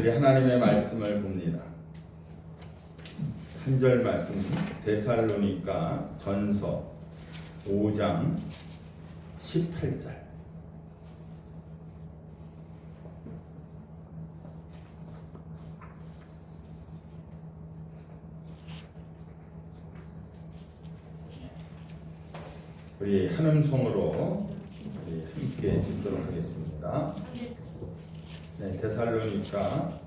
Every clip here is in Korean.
우리 하나님의 말씀을 봅니다. 한 절 말씀, 데살로니가 전서 5장 18절. 우리 한 음성으로 우리 함께 읽도록 하겠습니다. 네, 데살로니가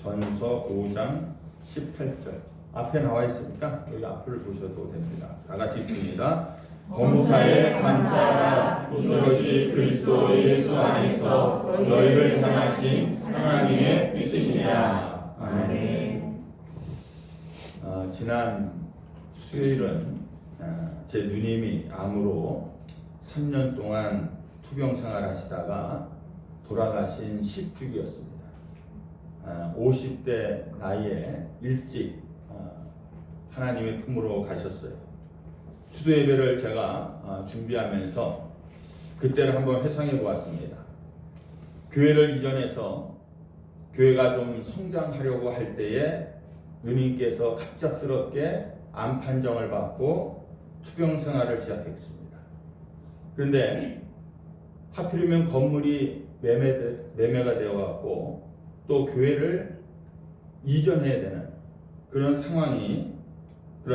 전서 5장 18절. 앞에 나와 있으니까 여기 앞을 보셔도 됩니다. 다 같이 읽습니다. 범사에 감사하라. 이것이 그리스도 예수 안에서 너희를 향하신 하나님의 뜻이니라. 아멘. 지난 수요일은 제 누님이 암으로 3년 동안 투병 생활 하시다가 돌아가신 10주기였습니다. 50대 나이에 일찍 하나님의 품으로 가셨어요. 추도 예배를 제가 준비하면서 그때를 한번 회상해 보았습니다. 교회를 이전해서 교회가 좀 성장하려고 할 때에 누님께서 갑작스럽게 암 판정을 받고 투병 생활을 시작했습니다. 그런데 하필이면 건물이 매매가 되어갖고 또 교회를 이전해야 되는 그런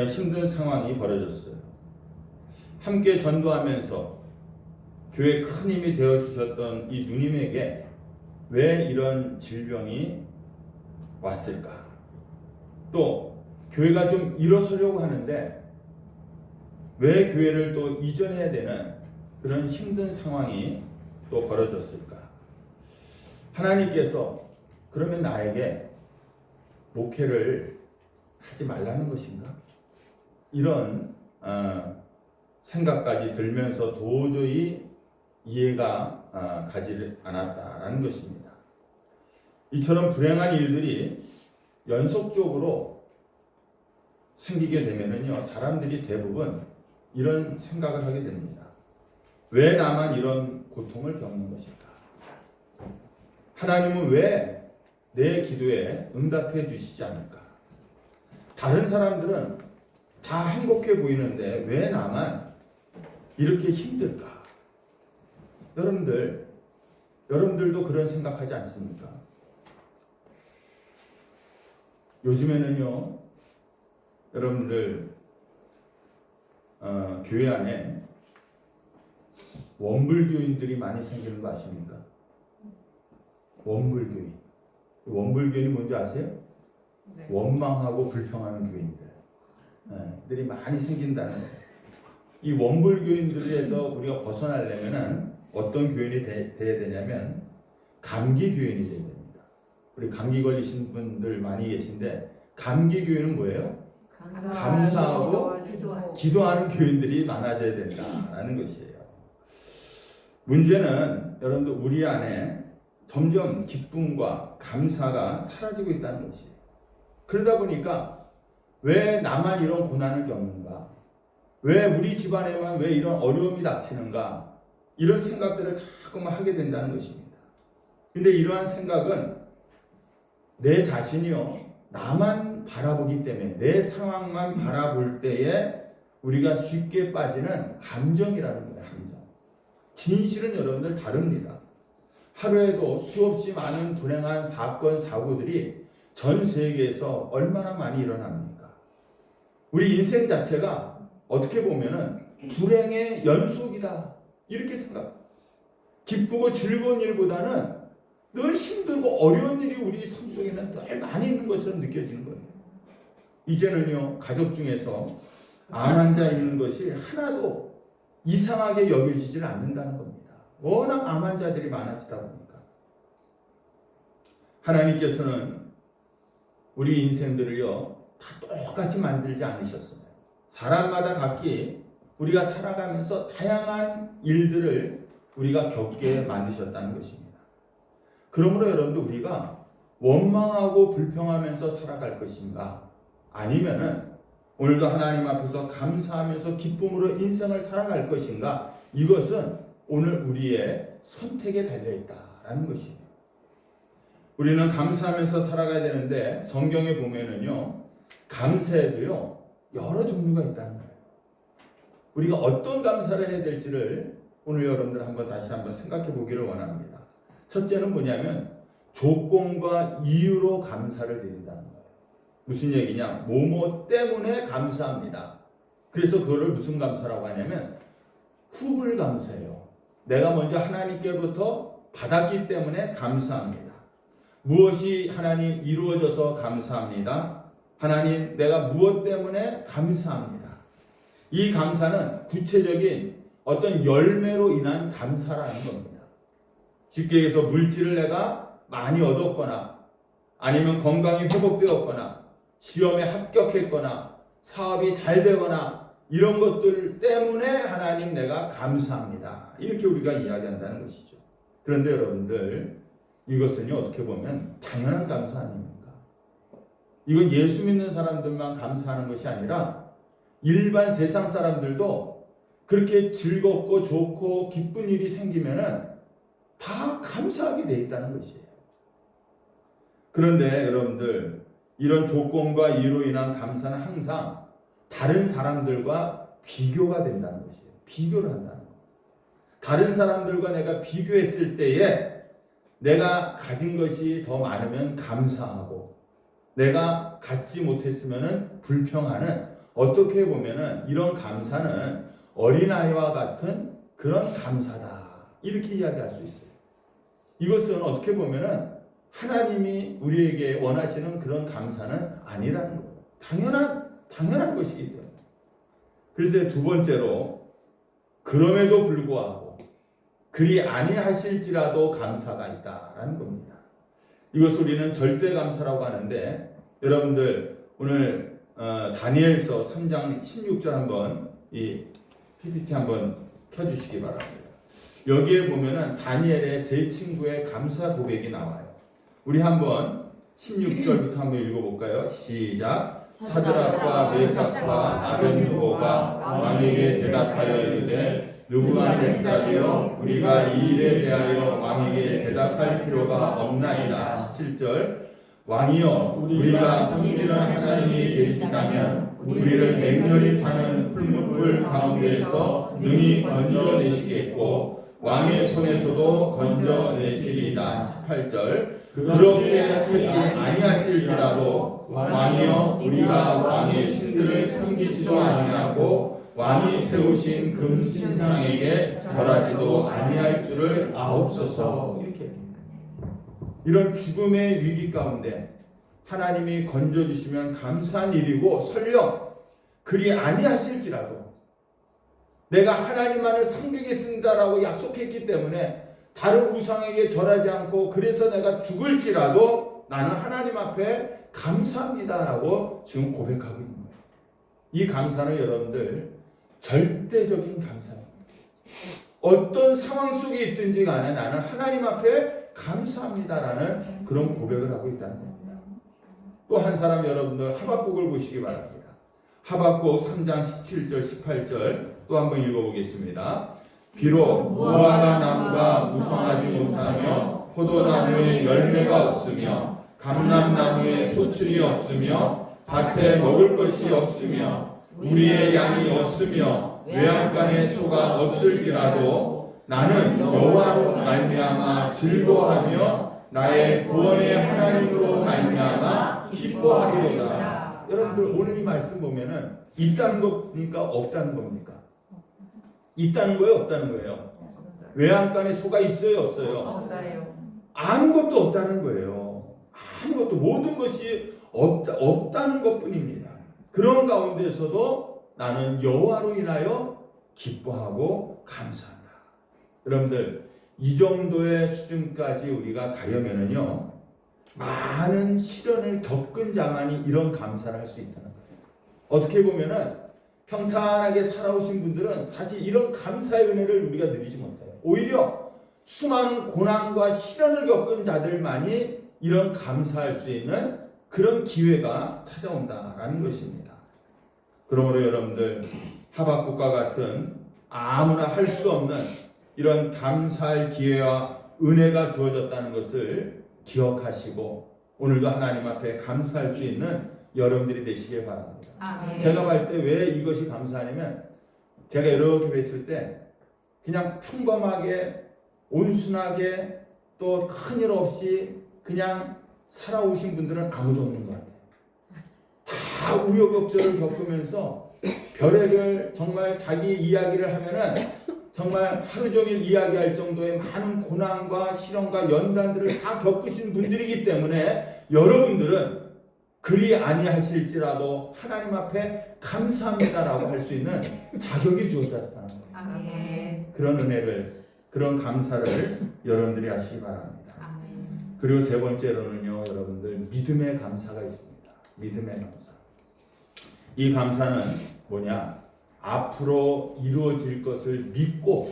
힘든 상황이 벌어졌어요. 함께 전도하면서 교회 큰 힘이 되어주셨던 이 누님에게 왜 이런 질병이 왔을까? 또 교회가 좀 일어서려고 하는데 왜 교회를 또 이전해야 되는 그런 힘든 상황이 또 벌어졌을까? 하나님께서 그러면 나에게 목회를 하지 말라는 것인가? 이런 생각까지 들면서 도저히 이해가 가지 않았다라는 것입니다. 이처럼 불행한 일들이 연속적으로 생기게 되면은요, 사람들이 대부분 이런 생각을 하게 됩니다. 왜 나만 이런 고통을 겪는 것일까? 하나님은 왜 내 기도에 응답해 주시지 않을까? 다른 사람들은 다 행복해 보이는데 왜 나만 이렇게 힘들까? 여러분들도 그런 생각하지 않습니까? 요즘에는요, 여러분들 교회 안에 원불교인들이 많이 생기는 거 아십니까? 원불교인. 원불교인이 뭔지 아세요? 네. 원망하고 불평하는 교인들이 많이 생긴다는 거예요. 이 원불교인들에서 우리가 벗어나려면 어떤 교인이 돼야 되냐면 감기교인이 돼야 됩니다. 우리 감기 걸리신 분들 많이 계신데 감기교인은 뭐예요? 감사하고 기도하는 교인들이 많아져야 된다라는 것이에요. 문제는 여러분들 우리 안에 점점 기쁨과 감사가 사라지고 있다는 것이에요. 그러다 보니까 왜 나만 이런 고난을 겪는가? 왜 우리 집안에만 왜 이런 어려움이 닥치는가? 이런 생각들을 자꾸만 하게 된다는 것입니다. 근데 이러한 생각은 내 자신이요, 나만 바라보기 때문에 내 상황만 바라볼 때에 우리가 쉽게 빠지는 함정이라는 거예요. 함정. 진실은 여러분들 다릅니다. 하루에도 수없이 많은 불행한 사건, 사고들이 전 세계에서 얼마나 많이 일어납니까? 우리 인생 자체가 어떻게 보면은 불행의 연속이다. 이렇게 생각. 기쁘고 즐거운 일보다는 늘 힘들고 어려운 일이 우리 삶 속에는 늘 많이 있는 것처럼 느껴지는 거예요. 이제는요, 가족 중에서 암 환자 있는 것이 하나도 이상하게 여겨지질 않는다는 겁니다. 워낙 암 환자들이 많아지다 보니까. 하나님께서는 우리 인생들을요, 다 똑같이 만들지 않으셨어요. 사람마다 각기 우리가 살아가면서 다양한 일들을 우리가 겪게 만드셨다는 것입니다. 그러므로 여러분들 우리가 원망하고 불평하면서 살아갈 것인가? 아니면은 오늘도 하나님 앞에서 감사하면서 기쁨으로 인생을 살아갈 것인가? 이것은 오늘 우리의 선택에 달려있다라는 것이에요. 우리는 감사하면서 살아가야 되는데 성경에 보면은요, 감사에도요 여러 종류가 있다는 거예요. 우리가 어떤 감사를 해야 될지를 오늘 여러분들 다시 한번 생각해 보기를 원합니다. 첫째는 뭐냐면 조건과 이유로 감사를 드린다는 거예요. 무슨 얘기냐? 뭐뭐 때문에 감사합니다. 그래서 그거를 무슨 감사라고 하냐면 후불 감사예요. 내가 먼저 하나님께로부터 받았기 때문에 감사합니다. 무엇이 하나님 이루어져서 감사합니다. 하나님 내가 무엇 때문에 감사합니다. 이 감사는 구체적인 어떤 열매로 인한 감사라는 겁니다. 쉽게 얘기해서 물질을 내가 많이 얻었거나 아니면 건강이 회복되었거나 시험에 합격했거나 사업이 잘 되거나 이런 것들 때문에 하나님 내가 감사합니다. 이렇게 우리가 이야기한다는 것이죠. 그런데 여러분들 이것은요 어떻게 보면 당연한 감사 아닙니까? 이건 예수 믿는 사람들만 감사하는 것이 아니라 일반 세상 사람들도 그렇게 즐겁고 좋고 기쁜 일이 생기면은 다 감사하게 돼 있다는 것이에요. 그런데 여러분들 이런 조건과 이유로 인한 감사는 항상 다른 사람들과 비교가 된다는 것이에요. 비교를 한다는 거예요. 다른 사람들과 내가 비교했을 때에 내가 가진 것이 더 많으면 감사하고 내가 갖지 못했으면 불평하는, 어떻게 보면은 이런 감사는 어린아이와 같은 그런 감사다. 이렇게 이야기할 수 있어요. 이것은 어떻게 보면은 하나님이 우리에게 원하시는 그런 감사는 아니라는 거예요. 당연한 것이기 때문에. 그래서 두 번째로 그럼에도 불구하고 그리 아니하실지라도 감사가 있다라는 겁니다. 이것을 우리는 절대 감사라고 하는데 여러분들 오늘 다니엘서 3장 16절 한번 이 PPT 한번 켜주시기 바랍니다. 여기에 보면은 다니엘의 세 친구의 감사 고백이 나와요. 우리 한번 16절부터 한번 읽어볼까요? 시작. 사드락과 메삭과 아벤느고가 왕에게 대답하여 이르되 느부갓네살이여 우리가 이 일에 대하여 왕에게 대답할 필요가 없나이다. 17절. 왕이여 우리가 섬기는 하나님이 계시다면 우리를 맹렬히 타는 풀무불 가운데에서 능히 건져내시겠고 왕의 손에서도 건져내시리이다. 18절. 그렇게 하지 아니하실지라도 왕이여 우리가 왕의 신들을 섬기지도 아니하고 왕이 세우신 금신상에게 절하지도 아니할 줄을 아옵소서. 이렇게 이런 죽음의 위기 가운데 하나님이 건져주시면 감사한 일이고 설령 그리 아니하실지라도 내가 하나님만을 섬기겠습니다라고 약속했기 때문에 다른 우상에게 절하지 않고 그래서 내가 죽을지라도 나는 하나님 앞에 감사합니다라고 지금 고백하고 있는 거예요. 이 감사는 여러분들 절대적인 감사입니다. 어떤 상황 속에 있든지 간에 나는 하나님 앞에 감사합니다라는 그런 고백을 하고 있다는 겁니다. 또 한 사람 여러분들 하박국을 보시기 바랍니다. 하박국 3장 17절 18절 또 한번 읽어보겠습니다. 비록 무화과 나무가 무성하지 못하며 포도나무에 열매가 없으며 감람나무에 소출이 없으며 밭에 먹을 것이 없으며 우리의 양이 없으며 외양간에 소가 없을지라도 나는 여호와로 말미암아 즐거워하며 나의 구원의 하나님으로 말미암아 기뻐하리로다. 여러분들 오늘 이 말씀 보면은 있다는 겁니까 없다는 겁니까? 있다는 거예요 없다는 거예요? 외양간에 소가 있어요 없어요? 없어요. 아무것도 없다는 거예요. 아무것도 모든 것이 없다는 것뿐입니다. 그런 가운데서도 나는 여호와로 인하여 기뻐하고 감사한다. 여러분들 이 정도의 수준까지 우리가 가려면은요 많은 시련을 겪은 자만이 이런 감사를 할 수 있다는 거예요. 어떻게 보면은 평탄하게 살아오신 분들은 사실 이런 감사의 은혜를 우리가 누리지 못해요. 오히려 수많은 고난과 시련을 겪은 자들만이 이런 감사할 수 있는 그런 기회가 찾아온다라는 것입니다. 그러므로 여러분들 하박국과 같은 아무나 할 수 없는 이런 감사할 기회와 은혜가 주어졌다는 것을 기억하시고 오늘도 하나님 앞에 감사할 수 있는 여러분들이 되시길 바랍니다. 아멘. 제가 볼 때 왜 이것이 감사하냐면 제가 이렇게 뵀을 때 그냥 평범하게 온순하게 또 큰일 없이 그냥 살아오신 분들은 아무도 없는 것 같아요. 다 우여곡절을 겪으면서 별의별 정말 자기 이야기를 하면은 정말 하루 종일 이야기할 정도의 많은 고난과 시련과 연단들을 다 겪으신 분들이기 때문에 여러분들은 그리 아니하실지라도 하나님 앞에 감사합니다라고 할 수 있는 자격이 주어졌다는 거예요. 아멘. 그런 은혜를, 그런 감사를 여러분들이 하시기 바랍니다. 아멘. 그리고 세 번째로는요, 여러분들 믿음의 감사가 있습니다. 믿음의 감사. 이 감사는 뭐냐? 앞으로 이루어질 것을 믿고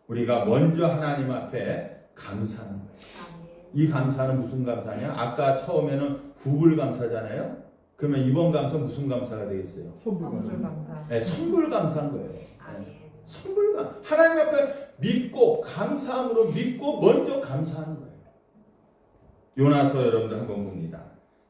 우리가 먼저 하나님 앞에 감사하는 거예요. 이 감사는 무슨 감사냐? 아까 처음에는 구불 감사잖아요. 그러면 이번 감사 무슨 감사가 되겠어요? 선물 감사. 네, 선물 감사인 거예요. 아멘. 선물 감. 하나님 앞에 믿고 감사함으로 믿고 먼저 감사하는 거예요. 요나서 여러분들 한번 봅니다.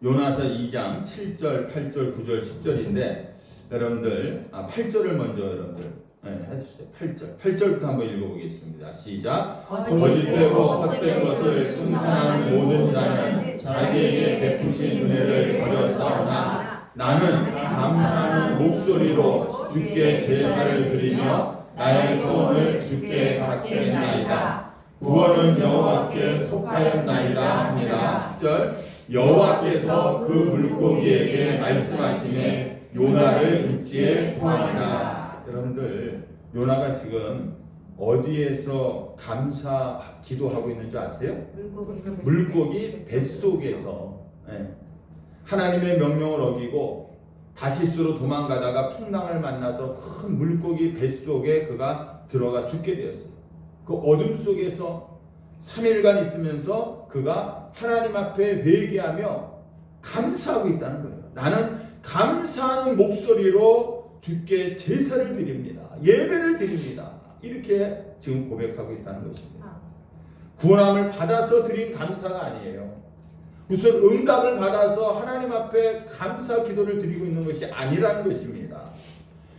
요나서 2장 7절, 8절, 9절, 10절인데 여러분들 8절을 먼저 여러분들 해주세요. 8절부터 한번 읽어보겠습니다. 시작. 거짓되고 헛된 것을 숭상하는 모든 자는 자기에게 베푸신 은혜를 버렸사오나 나는 감사하는 목소리로 주께 제사를 드리며 나의 소원을 주께 갖게 했나이다. 구원은 여호와께 속하였나이다 하니라. 10절. 여호와께서 그 물고기에게 말씀하시매 요나를 육지에 토하니라. 여러분들 요나가 지금 어디에서 감사 기도하고 있는 줄 아세요? 물고기 뱃속에서 하나님의 명령을 어기고 다시스로 도망가다가 풍랑을 만나서 큰 물고기 뱃속에 그가 들어가 죽게 되었어요. 그 어둠 속에서 3일간 있으면서 그가 하나님 앞에 회개하며 감사하고 있다는 거예요. 나는 감사하는 목소리로 주께 제사를 드립니다. 예배를 드립니다. 이렇게 지금 고백하고 있다는 것입니다. 구원함을 받아서 드린 감사가 아니에요. 무슨 응답을 받아서 하나님 앞에 감사 기도를 드리고 있는 것이 아니라는 것입니다.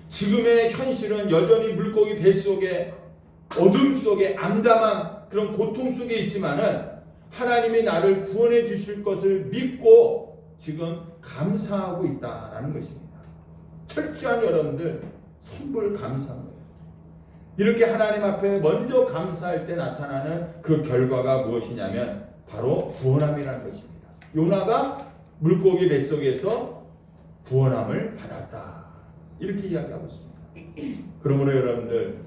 지금의 현실은 여전히 물고기 뱃속에 어둠 속에 암담한 그런 고통 속에 있지만은 하나님이 나를 구원해 주실 것을 믿고 지금 감사하고 있다라는 것입니다. 철저한 여러분들 선불 감사한 거예요. 이렇게 하나님 앞에 먼저 감사할 때 나타나는 그 결과가 무엇이냐면 바로 구원함이라는 것입니다. 요나가 물고기 뱃속에서 구원함을 받았다. 이렇게 이야기하고 있습니다. 그러므로 여러분들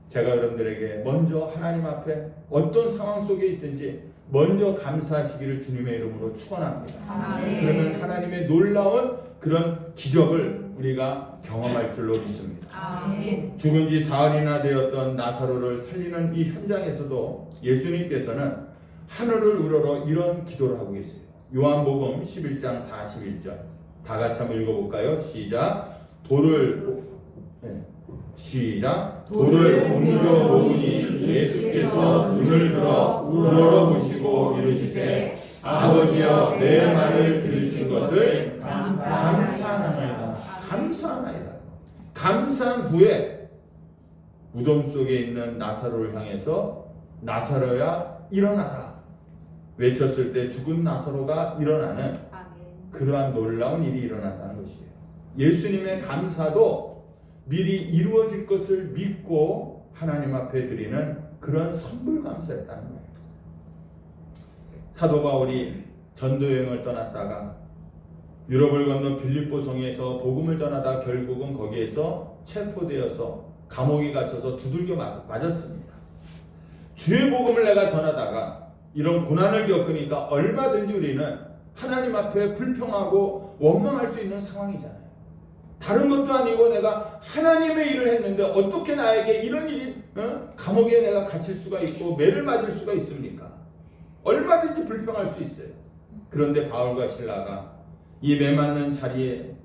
제가 여러분들에게 먼저 하나님 앞에 어떤 상황 속에 있든지 먼저 감사하시기를 주님의 이름으로 축원합니다. 아멘. 그러면 하나님의 놀라운 그런 기적을 우리가 경험할 줄로 믿습니다. 아멘. 죽은 지 사흘이나 되었던 나사로를 살리는 이 현장에서도 예수님께서는 하늘을 우러러 이런 기도를 하고 계세요. 요한복음 11장 41절 다 같이 한번 읽어볼까요? 시작. 돌을 옮겨 놓으니 예수께서 눈을 들어 우러러보시고 이르시되 아버지여 내 말을 들으신 것을 감사하나이다. 감사하나이다. 감사한 후에 무덤 속에 있는 나사로를 향해서 나사로야 일어나라 외쳤을 때 죽은 나사로가 일어나는 그러한 놀라운 일이 일어났다는 것이에요. 예수님의 감사도 미리 이루어질 것을 믿고 하나님 앞에 드리는 그런 선불 감사였다는 거예요. 사도 바울이 전도여행을 떠났다가 유럽을 건너 빌립보 성에서 복음을 전하다 결국은 거기에서 체포되어서 감옥에 갇혀서 두들겨 맞았습니다. 주의 복음을 내가 전하다가 이런 고난을 겪으니까 얼마든지 우리는 하나님 앞에 불평하고 원망할 수 있는 상황이잖아요. 다른 것도 아니고 내가 하나님의 일을 했는데 어떻게 나에게 이런 일이 감옥에 내가 갇힐 수가 있고 매를 맞을 수가 있습니까? 얼마든지 불평할 수 있어요. 그런데 바울과 실라가 이 매 맞는 자리에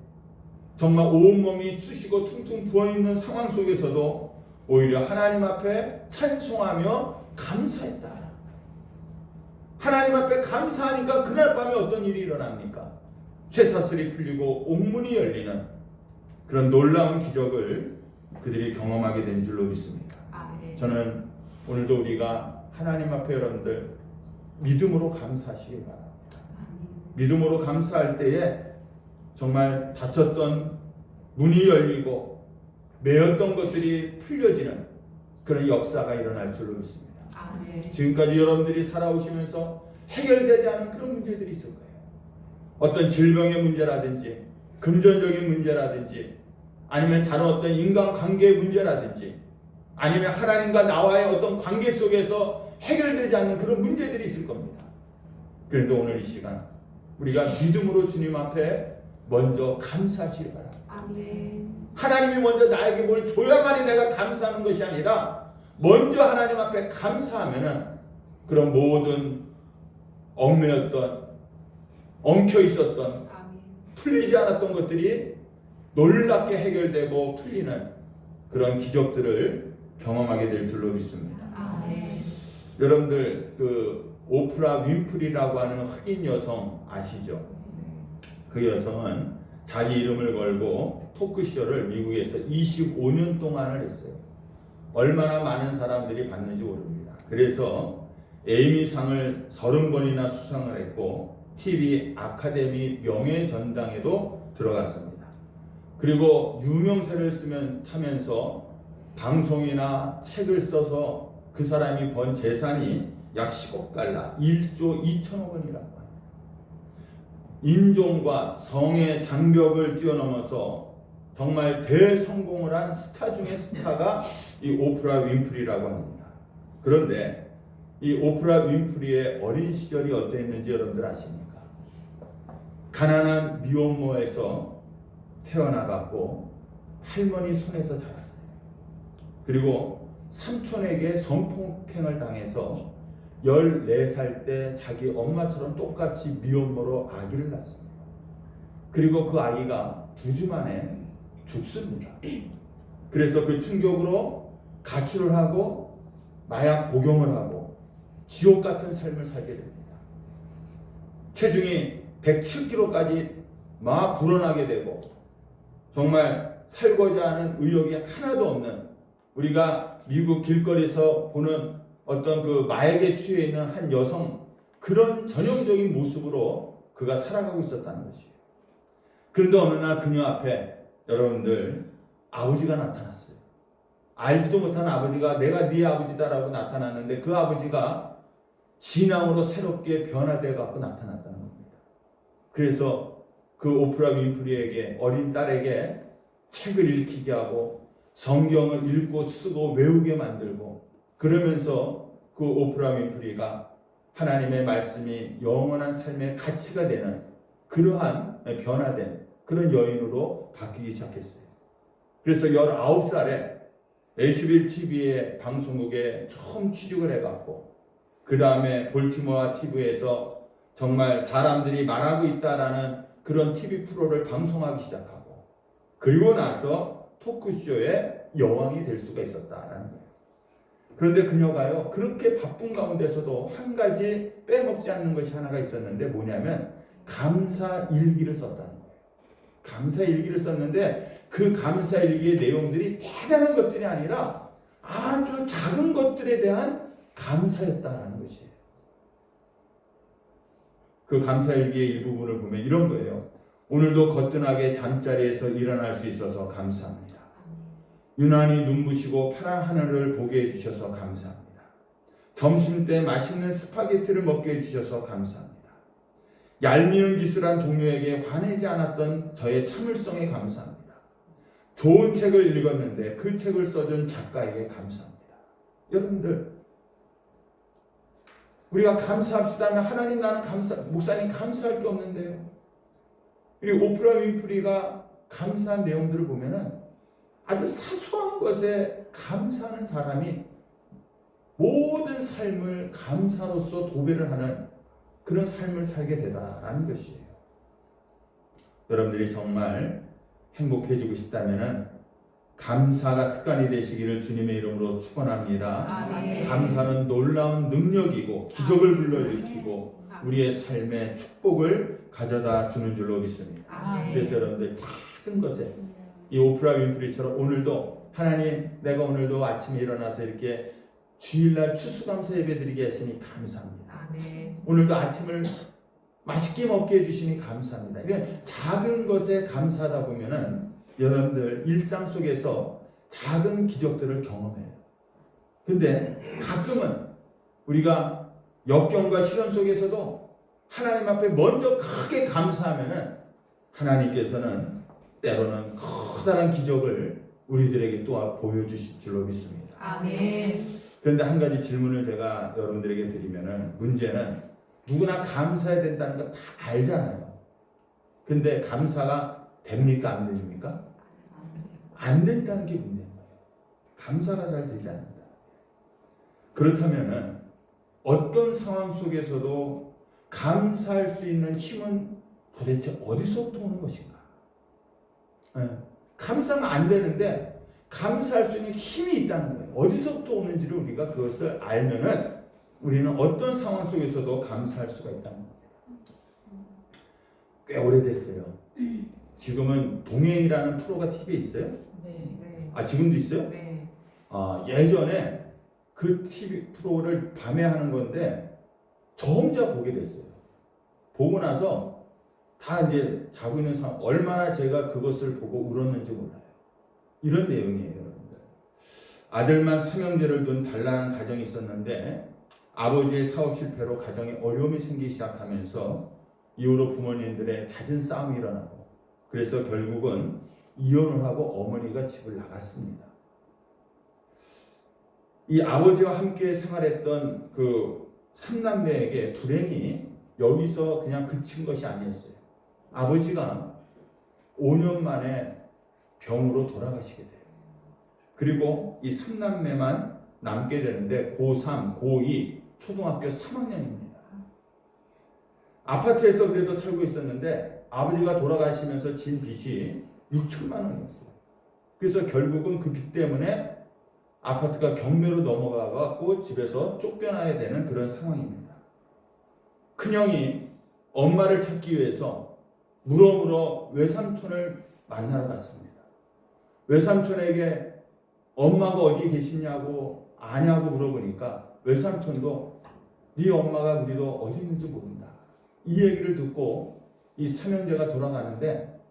정말 온몸이 쑤시고 퉁퉁 부어있는 상황 속에서도 오히려 하나님 앞에 찬송하며 감사했다. 하나님 앞에 감사하니까 그날 밤에 어떤 일이 일어납니까? 쇠사슬이 풀리고 옥문이 열리는 그런 놀라운 기적을 그들이 경험하게 된 줄로 믿습니다. 아멘. 저는 오늘도 우리가 하나님 앞에 여러분들 믿음으로 감사하시기 바랍니다. 믿음으로 감사할 때에 정말 닫혔던 문이 열리고 매였던 것들이 풀려지는 그런 역사가 일어날 줄로 믿습니다. 아멘. 지금까지 여러분들이 살아오시면서 해결되지 않은 그런 문제들이 있을 거예요. 어떤 질병의 문제라든지 금전적인 문제라든지 아니면 다른 어떤 인간관계의 문제라든지 아니면 하나님과 나와의 어떤 관계 속에서 해결되지 않는 그런 문제들이 있을 겁니다. 그런데 오늘 이 시간 우리가 믿음으로 주님 앞에 먼저 감사하시기 바랍니다. 아멘. 하나님이 먼저 나에게 뭘 줘야만이 내가 감사하는 것이 아니라 먼저 하나님 앞에 감사하면은 그런 모든 얽매였던 엉켜 있었던 아멘. 풀리지 않았던 것들이 놀랍게 해결되고 풀리는 그런 기적들을 경험하게 될 줄로 믿습니다. 아멘. 여러분들 그 오프라 윈프리라고 하는 흑인 여성 아시죠? 그 여성은 자기 이름을 걸고 토크쇼를 미국에서 25년 동안을 했어요. 얼마나 많은 사람들이 봤는지 모릅니다. 그래서 에이미상을 30번이나 수상을 했고 TV 아카데미 명예전당에도 들어갔습니다. 그리고 유명세를 타면서 방송이나 책을 써서 그 사람이 번 재산이 약 10억 달러, 1조 2천억 원이라고 합니다. 인종과 성의 장벽을 뛰어넘어서 정말 대성공을 한 스타 중의 스타가 이 오프라 윈프리라고 합니다. 그런데 이 오프라 윈프리의 어린 시절이 어땠는지 여러분들 아십니까? 가난한 미혼모에서 태어나갖고 할머니 손에서 자랐어요. 그리고 삼촌에게 성폭행을 당해서 14살 때 자기 엄마처럼 똑같이 미혼모로 아기를 낳습니다. 그리고 그 아기가 2주 만에 죽습니다. 그래서 그 충격으로 가출을 하고 마약 복용을 하고 지옥 같은 삶을 살게 됩니다. 체중이 107kg까지 막 불어나게 되고 정말 살고자 하는 의욕이 하나도 없는 우리가 미국 길거리에서 보는 어떤 그 마약에 취해 있는 한 여성 그런 전형적인 모습으로 그가 살아가고 있었다는 것이에요. 그런데 어느 날 그녀 앞에 여러분들 아버지가 나타났어요. 알지도 못한 아버지가 내가 네 아버지다라고 나타났는데 그 아버지가 신앙으로 새롭게 변화되어 갖고 나타났다는 겁니다. 그래서 그 오프라 윈프리에게 어린 딸에게 책을 읽히게 하고 성경을 읽고 쓰고 외우게 만들고 그러면서 그 오프라 윈프리가 하나님의 말씀이 영원한 삶의 가치가 되는 그러한 변화된 그런 여인으로 바뀌기 시작했어요. 그래서 19살에 에슈빌 TV의 방송국에 처음 취직을 해갖고 그 다음에 볼티모어 TV에서 정말 사람들이 말하고 있다라는 그런 TV 프로를 방송하기 시작하고 그리고 나서 토크쇼의 여왕이 될 수가 있었다라는 거예요. 그런데 그녀가요 그렇게 바쁜 가운데서도 한 가지 빼먹지 않는 것이 하나가 있었는데 뭐냐면 감사 일기를 썼다는 거예요. 감사 일기를 썼는데 그 감사 일기의 내용들이 대단한 것들이 아니라 아주 작은 것들에 대한 감사였다라는 것이에요. 그 감사 일기의 일부분을 보면 이런 거예요. 오늘도 거뜬하게 잠자리에서 일어날 수 있어서 감사합니다. 유난히 눈부시고 파란 하늘을 보게 해주셔서 감사합니다. 점심때 맛있는 스파게티를 먹게 해주셔서 감사합니다. 얄미운 기술한 동료에게 화내지 않았던 저의 참을성에 감사합니다. 좋은 책을 읽었는데 그 책을 써준 작가에게 감사합니다. 여러분들 우리가 감사합시다. 하나님 나는 목사님 감사할 게 없는데요. 그리고 오프라 윈프리가 감사한 내용들을 보면은 아주 사소한 것에 감사하는 사람이 모든 삶을 감사로서 도배를 하는 그런 삶을 살게 되다라는 것이에요. 여러분들이 정말 행복해지고 싶다면은 감사가 습관이 되시기를 주님의 이름으로 축원합니다. 아멘. 감사는 놀라운 능력이고 기적을 불러일으키고 우리의 삶에 축복을 가져다 주는 줄로 믿습니다. 아멘. 그래서 여러분들 작은 것에 이 오프라 윈프리처럼 오늘도 하나님 내가 오늘도 아침에 일어나서 이렇게 주일날 추수감사 예배드리게 했으니 감사합니다. 아멘. 오늘도 아침을 맛있게 먹게 해주시니 감사합니다. 이런 작은 것에 감사하다 보면은 여러분들 일상 속에서 작은 기적들을 경험해요. 근데 가끔은 우리가 역경과 시련 속에서도 하나님 앞에 먼저 크게 감사하면은 하나님께서는 때로는 커다란 기적을 우리들에게 또 보여주실 줄로 믿습니다. 아멘. 그런데 한 가지 질문을 제가 여러분들에게 드리면은 문제는 누구나 감사해야 된다는 거 다 알잖아요. 근데 감사가 됩니까? 안 됩니까? 안 된다는 게 문제인 거예요. 감사가 잘 되지 않는다. 그렇다면은 어떤 상황 속에서도 감사할 수 있는 힘은 도대체 어디서부터 오는 것인가? 감사하면 안 되는데 감사할 수 있는 힘이 있다는 거예요. 어디서부터 오는지를 우리가 그것을 알면은 우리는 어떤 상황 속에서도 감사할 수가 있다는 거예요. 꽤 오래됐어요. 지금은 동행이라는 프로가 TV에 있어요? 네. 아, 지금도 있어요? 네. 예전에 그 TV 프로를 밤에 하는 건데 저 혼자 보게 됐어요. 보고 나서 다 이제 자고 있는 상황, 얼마나 제가 그것을 보고 울었는지 몰라요. 이런 내용이에요, 여러분들. 아들만 삼형제를 둔 단란한 가정이 있었는데 아버지의 사업 실패로 가정에 어려움이 생기기 시작하면서 이후로 부모님들의 잦은 싸움이 일어나고 그래서 결국은 이혼을 하고 어머니가 집을 나갔습니다. 이 아버지와 함께 생활했던 그 삼남매에게 불행이 여기서 그냥 그친 것이 아니었어요. 아버지가 5년 만에 병으로 돌아가시게 돼요. 그리고 이 삼남매만 남게 되는데 고3, 고2, 초등학교 3학년입니다. 아파트에서 그래도 살고 있었는데 아버지가 돌아가시면서 진 빚이 6천만 원이었어요. 그래서 결국은 그 빚 때문에 아파트가 경매로 넘어가고 집에서 쫓겨나야 되는 그런 상황입니다. 큰형이 엄마를 찾기 위해서 물어물어 외삼촌을 만나러 갔습니다. 외삼촌에게 엄마가 어디 계시냐고 아냐고 물어보니까 외삼촌도 네 엄마가 우리도 어디 있는지 모른다. 이 얘기를 듣고 이 삼형제가 돌아가는데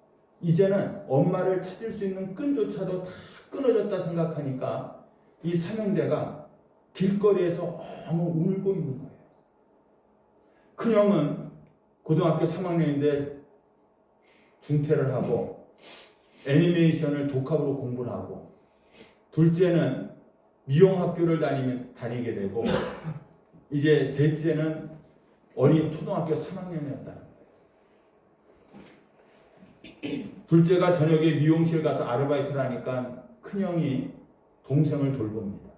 이제는 엄마를 찾을 수 있는 끈조차도 다 끊어졌다 생각하니까 이 삼형제가 길거리에서 너무 울고 있는 거예요. 큰형은 고등학교 3학년인데 중퇴를 하고 애니메이션을 독학으로 공부를 하고 둘째는 미용학교를 다니게 되고 이제 셋째는 어린 초등학교 3학년이었다. 둘째가 저녁에 미용실 가서 아르바이트를 하니까 큰형이 동생을 돌봅니다.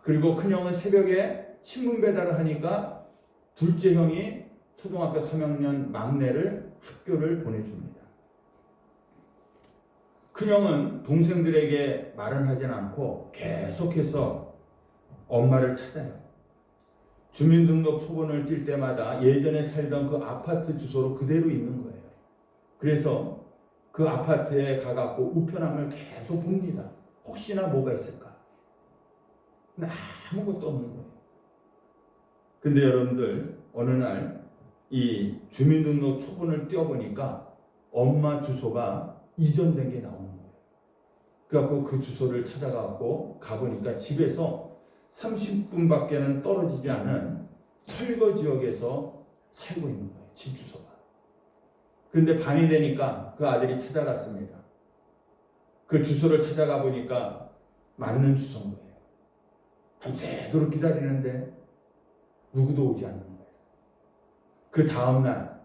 그리고 큰형은 새벽에 신문 배달을 하니까 둘째 형이 초등학교 3학년 막내를 학교를 보내줍니다. 큰형은 동생들에게 말은 하진 않고 계속해서 엄마를 찾아요. 주민등록 초본을 뛸 때마다 예전에 살던 그 아파트 주소로 그대로 있는 거예요. 그래서 그 아파트에 가갖고 우편함을 계속 봅니다. 혹시나 뭐가 있을까? 근데 아무것도 없는 거예요. 근데 여러분들 어느 날 이 주민등록 초본을 띄워보니까 엄마 주소가 이전된 게 나오는 거예요. 그래갖고 그 주소를 찾아가고 가보니까 집에서 30분밖에는 떨어지지 않은 철거 지역에서 살고 있는 거예요. 집 주소가. 그런데 밤이 되니까 그 아들이 찾아갔습니다. 그 주소를 찾아가 보니까 맞는 주소인 거예요. 밤새도록 기다리는데 누구도 오지 않는 거예요. 그 다음날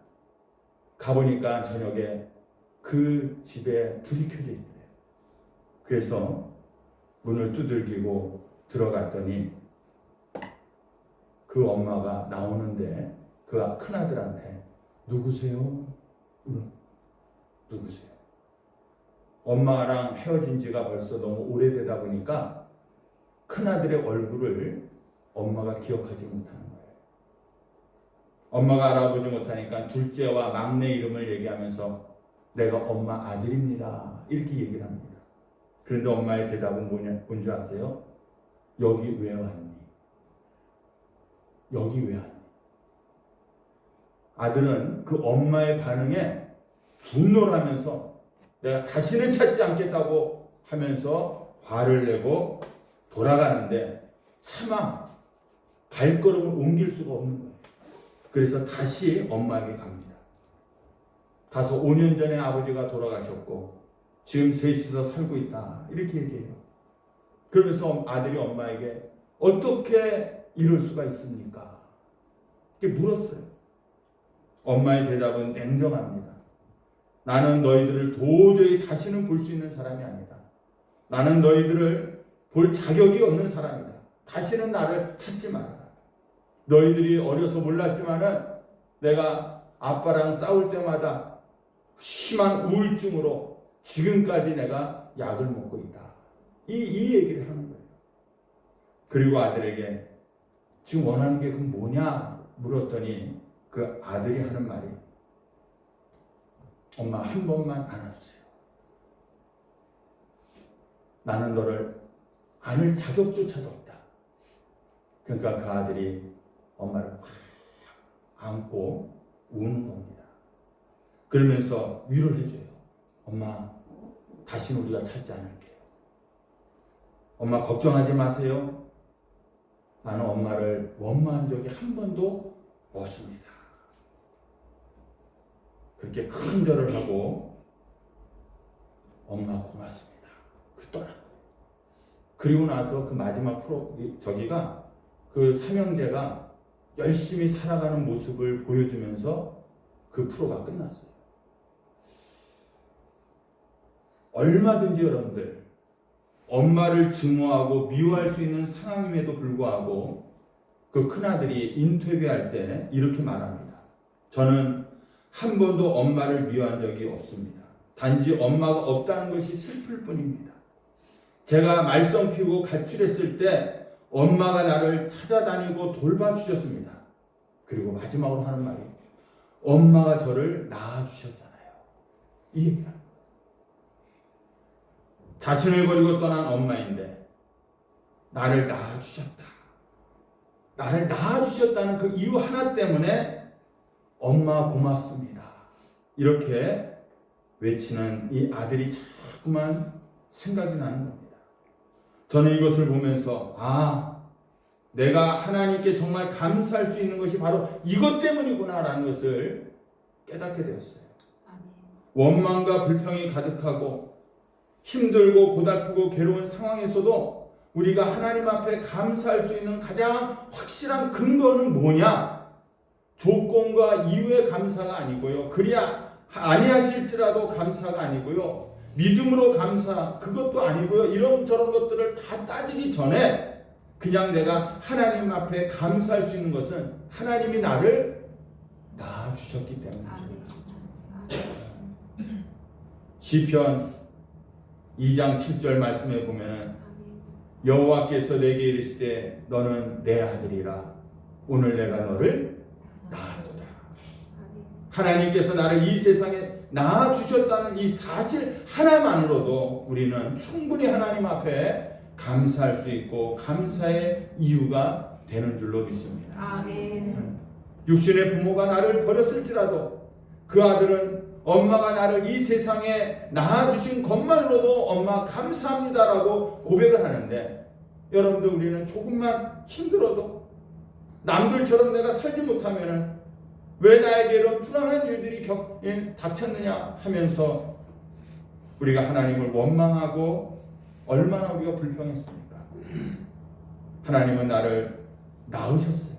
가보니까 저녁에 그 집에 불이 켜져 있대요. 그래서 문을 두들기고 들어갔더니 그 엄마가 나오는데 그 큰아들한테 누구세요? 누구세요? 엄마랑 헤어진 지가 벌써 너무 오래되다 보니까 큰아들의 얼굴을 엄마가 기억하지 못하는 거예요. 엄마가 알아보지 못하니까 둘째와 막내 이름을 얘기하면서 내가 엄마 아들입니다. 이렇게 얘기를 합니다. 그런데 엄마의 대답은 뭔지 아세요? 여기 왜 왔니? 여기 왜 왔니? 아들은 그 엄마의 반응에 분노를 하면서 내가 다시는 찾지 않겠다고 하면서 화를 내고 돌아가는데 차마 발걸음을 옮길 수가 없는 거예요. 그래서 다시 엄마에게 갑니다. 가서 5년 전에 아버지가 돌아가셨고 지금 셋이서 살고 있다. 이렇게 얘기해요. 그러면서 아들이 엄마에게 어떻게 이럴 수가 있습니까? 이렇게 물었어요. 엄마의 대답은 냉정합니다. 나는 너희들을 도저히 다시는 볼 수 있는 사람이 아니다. 나는 너희들을 볼 자격이 없는 사람이다. 다시는 나를 찾지 말아라. 너희들이 어려서 몰랐지만은 내가 아빠랑 싸울 때마다 심한 우울증으로 지금까지 내가 약을 먹고 있다. 이 얘기를 하는 거예요. 그리고 아들에게 지금 원하는 게 그럼 뭐냐 물었더니 그 아들이 하는 말이 엄마 한 번만 안아주세요. 나는 너를 안을 자격조차도 없다. 그러니까 그 아들이 엄마를 확 안고 우는 겁니다. 그러면서 위로를 해줘요. 엄마 다시는 우리가 찾지 않을게요. 엄마 걱정하지 마세요. 나는 엄마를 원망한 적이 한 번도 없습니다. 그렇게 큰 절을 하고 엄마 고맙습니다. 그 떠나. 그리고 나서 그 마지막 저기가 그 삼형제가 열심히 살아가는 모습을 보여주면서 그 프로가 끝났어요. 얼마든지 여러분들 엄마를 증오하고 미워할 수 있는 상황임에도 불구하고 그 큰아들이 인터뷰할 때 이렇게 말합니다. 저는 한 번도 엄마를 미워한 적이 없습니다. 단지 엄마가 없다는 것이 슬플 뿐입니다. 제가 말썽 피우고 가출했을 때 엄마가 나를 찾아다니고 돌봐주셨습니다. 그리고 마지막으로 하는 말이 엄마가 저를 낳아주셨잖아요. 이 얘기를 합니다. 자신을 버리고 떠난 엄마인데 나를 낳아주셨다. 나를 낳아주셨다는 그 이유 하나 때문에 엄마 고맙습니다. 이렇게 외치는 이 아들이 자꾸만 생각이 나는 겁니다. 저는 이것을 보면서 내가 하나님께 정말 감사할 수 있는 것이 바로 이것 때문이구나라는 것을 깨닫게 되었어요. 원망과 불평이 가득하고 힘들고 고달프고 괴로운 상황에서도 우리가 하나님 앞에 감사할 수 있는 가장 확실한 근거는 뭐냐? 조건과 이유의 감사가 아니고요. 그래야 아니하실지라도 감사가 아니고요. 믿음으로 감사 그것도 아니고요. 이런저런 것들을 다 따지기 전에 그냥 내가 하나님 앞에 감사할 수 있는 것은 하나님이 나를 낳아주셨기 때문이죠. 시편 2장 7절 말씀에 보면 여호와께서 내게 이르시되 너는 내 아들이라 오늘 내가 너를 낳았도다. 하나님께서 나를 이 세상에 낳아주셨다는 이 사실 하나만으로도 우리는 충분히 하나님 앞에 감사할 수 있고 감사의 이유가 되는 줄로 믿습니다. 아멘. 육신의 부모가 나를 버렸을지라도 그 아들은 엄마가 나를 이 세상에 낳아주신 것만으로도 엄마 감사합니다라고 고백을 하는데 여러분들 우리는 조금만 힘들어도 남들처럼 내가 살지 못하면 왜 나에게 이런 불안한 일들이 닥쳤느냐 하면서 우리가 하나님을 원망하고 얼마나 우리가 불평했습니까? 하나님은 나를 낳으셨어요.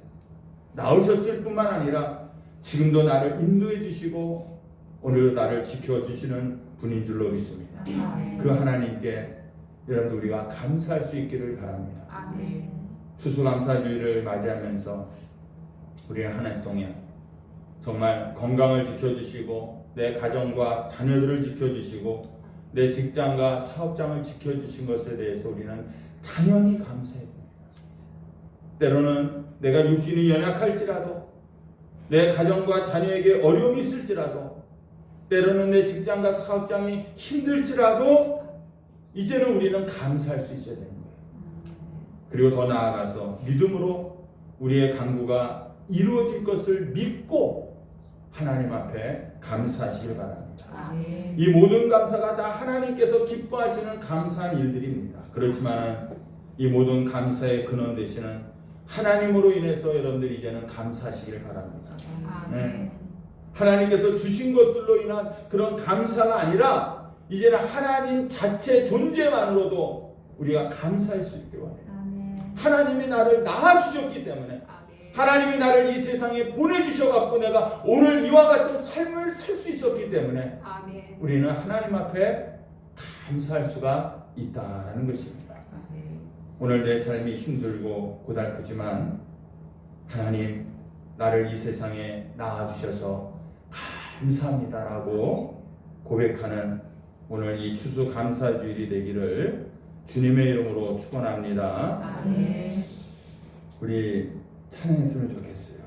낳으셨을 뿐만 아니라 지금도 나를 인도해 주시고 오늘도 나를 지켜주시는 분인 줄로 믿습니다. 그 하나님께 여러분들 우리가 감사할 수 있기를 바랍니다. 아멘. 추수감사주의를 맞이하면서 우리는 한 해 동안 정말 건강을 지켜주시고 내 가정과 자녀들을 지켜주시고 내 직장과 사업장을 지켜주신 것에 대해서 우리는 당연히 감사해야 됩니다. 때로는 내가 육신이 연약할지라도, 내 가정과 자녀에게 어려움이 있을지라도, 때로는 내 직장과 사업장이 힘들지라도 이제는 우리는 감사할 수 있어야 되는 거예요. 그리고 더 나아가서 믿음으로 우리의 간구가 이루어질 것을 믿고 하나님 앞에 감사하시길 바랍니다. 아멘. 이 모든 감사가 다 하나님께서 기뻐하시는 감사한 일들입니다. 그렇지만 이 모든 감사의 근원 되시는 하나님으로 인해서 여러분들 이제는 감사하시길 바랍니다. 아멘. 하나님께서 주신 것들로 인한 그런 감사가 아니라 이제는 하나님 자체 존재만으로도 우리가 감사할 수 있게 원해요. 하나님이 나를 낳아주셨기 때문에, 하나님이 나를 이 세상에 보내주셔갖고 내가 오늘 이와 같은 삶을 살 수 있었기 때문에 아멘. 우리는 하나님 앞에 감사할 수가 있다는 것입니다. 아멘. 오늘 내 삶이 힘들고 고달프지만 하나님 나를 이 세상에 낳아주셔서 감사합니다라고 고백하는 오늘 이 추수 감사주일이 되기를 주님의 이름으로 축원합니다. 아멘. 우리 찬양했으면 좋겠어요.